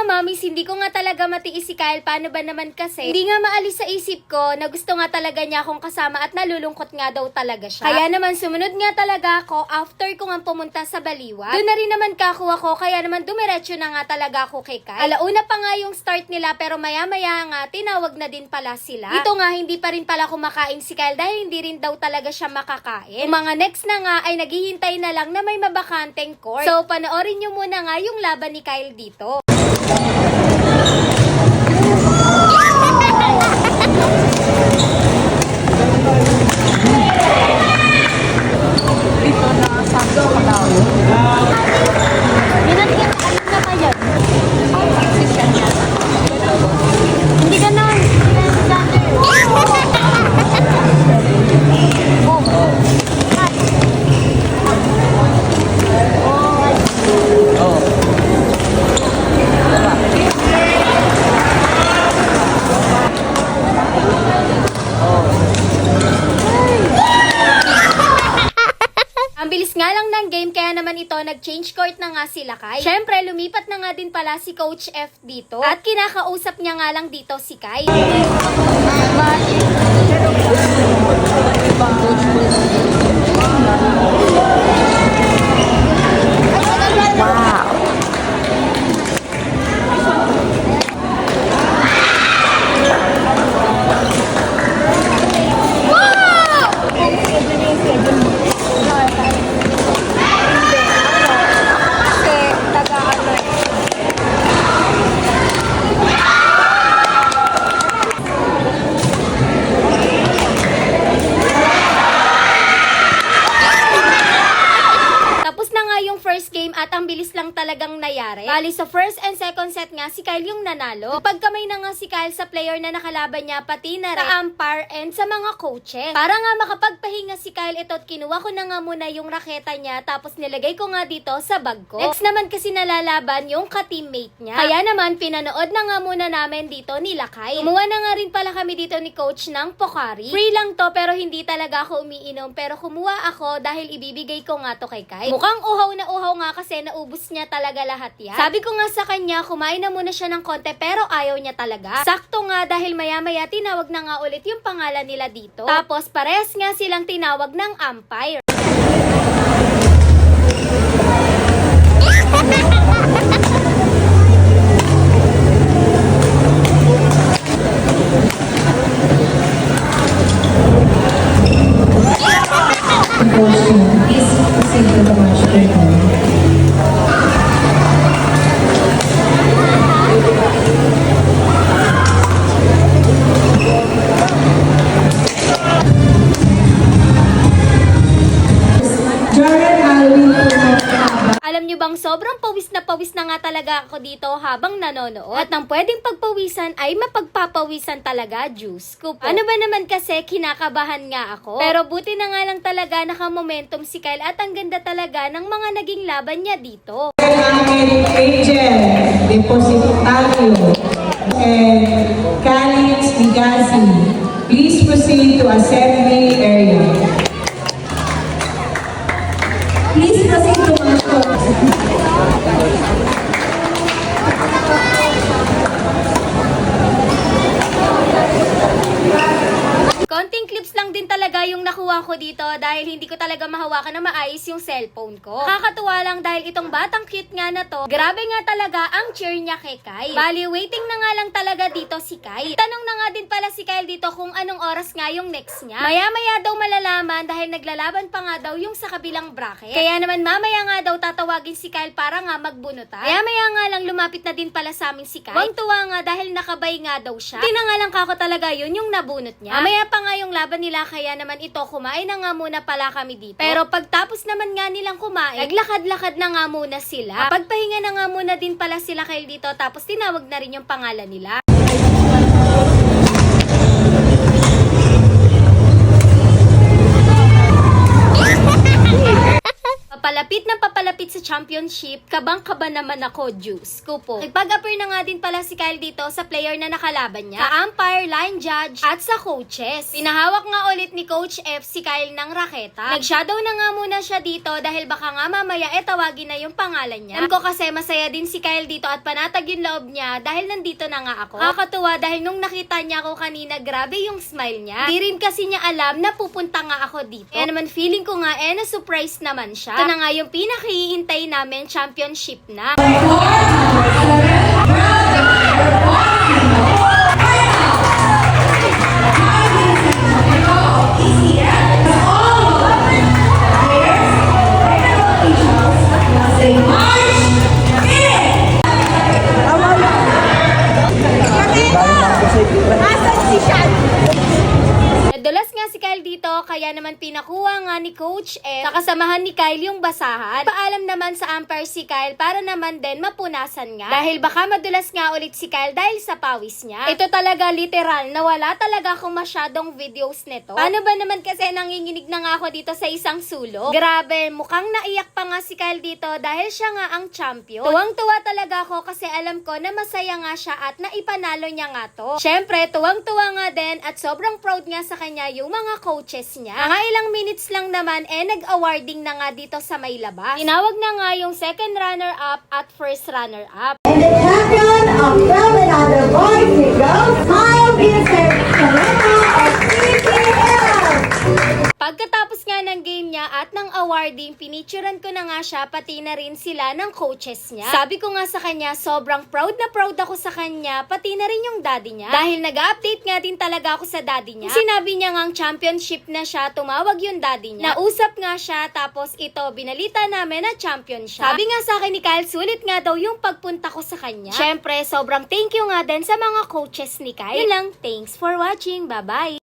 mga mamis, hindi ko nga talaga matiis si Kyle. Paano ba naman kasi? Hindi nga maalis sa isip ko na gusto nga talaga niya akong kasama at nalulungkot nga daw talaga siya. Kaya naman sumunod nga talaga ako after ko nga pumunta sa Baliwag. Doon na rin naman kakuha ko, kaya naman dumiretso na nga talaga ako kay Kyle. Alauna pa nga yung start nila pero maya-maya nga tinawag na din pala sila. Ito nga hindi pa rin pala kumakain si Kyle dahil hindi rin daw talaga siya makakain. Yung mga next na nga ay naghihintay na lang na may mabakanteng court. So panoorin nyo muna nga yung laban ni Kyle dito. Dito na sakto ko daw. Binanigyan ka na pa yan. Position niya. Hindi ganon. Ang bilis nga lang ng game, kaya naman ito, nag-change court na nga sila Kai. Syempre, lumipat na nga din pala si Coach F dito. At kinakausap niya nga lang dito si Kai. First game at ang bilis lang talagang nayari. Bali sa first and second set nga si Kyle yung nanalo. Pagkamay na nga si Kyle sa player na nakalaban niya, pati na rin sa umpire and sa mga coaches. Para nga makapagpahinga si Kyle, ito't kinuha ko na nga muna yung raketa niya tapos nilagay ko nga dito sa bag ko. Next naman kasi nalalaban yung ka-teammate niya. Kaya naman pinanood na nga muna namin dito nila Kyle. Kumuha na nga rin pala kami dito ni coach ng Pocari. Free lang to pero hindi talaga ako umiinom, pero kumuha ako dahil ibibigay ko nga to kay Kyle. Mukhang uhaw na uhaw nga kasi naubos niya talaga lahat yan. Sabi ko nga sa kanya, kumain na muna siya ng konti pero ayaw niya talaga. Sakto nga dahil maya-maya tinawag na nga ulit yung pangalan nila dito. Tapos parehas nga silang tinawag ng umpire. Alam nyo bang sobrang pawis na nga talaga ako dito habang nanonood. At nang pwedeng pagpawisan ay mapagpapawisan talaga, Diyos ko po. Ano ba naman kasi, kinakabahan nga ako. Pero buti na nga lang talaga naka-momentum si Kyle at ang ganda talaga ng mga naging laban niya dito. Angel Depositario and Calix Ligasi, please proceed to assembly area. Please proceed to Konting clips lang din talaga yung nakuha ko dito dahil hindi ko talaga mahawakan na maayos yung cellphone ko. Kakatuwa lang dahil itong batang cute nga na to, grabe nga talaga ang cheer niya kay Kai. Bali, waiting na nga lang talaga dito si Kai. Tanong na nga din pala si Kyle dito kung anong oras nga yung next niya. Maya-maya daw malalaman dahil naglalaban pa nga daw yung sa kabilang bracket. Kaya naman mamaya nga daw tatawagin si Kyle para nga magbunutan. Maya-maya nga lang lumapit na din pala sa amin si Kyle. Tuwang-tuwa nga dahil nakabay nga daw siya. Hindi na nga lang kako talaga yun yung nabunot niya. Mamaya pa nga yung laban nila, kaya naman ito kumain na nga muna pala kami dito. Pero pagtapos naman nga nilang kumain, naglakad-lakad na nga muna sila. Pagpahinga na nga muna din pala sila Kyle dito tapos tinawag na rin yung pangalan nila. papalapit na papalapit sa championship, kabang-kaba naman ako, Diyos ko po. Nagpag-appear na nga din pala si Kyle dito sa player na nakalaban niya, sa umpire, line judge, at sa coaches. Pinahawak nga ulit ni Coach F si Kyle ng raketa. Nag-shadow na nga muna siya dito dahil baka nga mamaya tawagin na yung pangalan niya. Alam ko kasi masaya din si Kyle dito at panatag yung loob niya dahil nandito na nga ako. Nakakatuwa dahil nung nakita niya ako kanina, grabe yung smile niya. Di rin kasi niya alam na pupunta nga ako dito. Kaya naman feeling ko nga na-surprise naman siya. Ito na nga yung pinakihintay namin, championship na. Nadulas nga si Kyle dito, kaya naman pinakuha nga ni Coach F sa kasamahan ni Kyle yung basahan. Paalam naman sa umpire si Kyle para naman din mapunasan nga. Dahil baka madulas nga ulit si Kyle dahil sa pawis niya. Ito talaga literal na wala talaga akong masyadong videos nito. Paano ba naman kasi nanginginig na nga ako dito sa isang sulok? Grabe, mukhang naiyak pa nga si Kyle dito dahil siya nga ang champion. Tuwang-tuwa talaga ako kasi alam ko na masaya nga siya at naipanalo niya nga to. Syempre, tuwang-tuwa nga din at sobrang proud nga sa kanya yung mga coaches niya. Mga ilang minutes lang naman nag-awarding na nga dito sa may labas. Tinawag na nga yung second runner-up at first runner-up. And the champion of Film and Other Boys and Girls, Kyle Vincent Serena of CPL. Pagkatapos nga ng game niya at ng awarding, pinicturan ko na nga siya pati na rin sila ng coaches niya. Sabi ko nga sa kanya, sobrang proud na proud ako sa kanya, pati na rin yung daddy niya. Dahil nag-update nga din talaga ako sa daddy niya. Sinabi niya nga ang championship na siya, tumawag yung daddy niya. Nausap nga siya, tapos ito, binalita namin na champion siya. Sabi nga sa akin ni Kyle, sulit nga daw yung pagpunta ko sa kanya. Syempre, sobrang thank you nga din sa mga coaches ni Kyle. Yun lang, thanks for watching, bye-bye!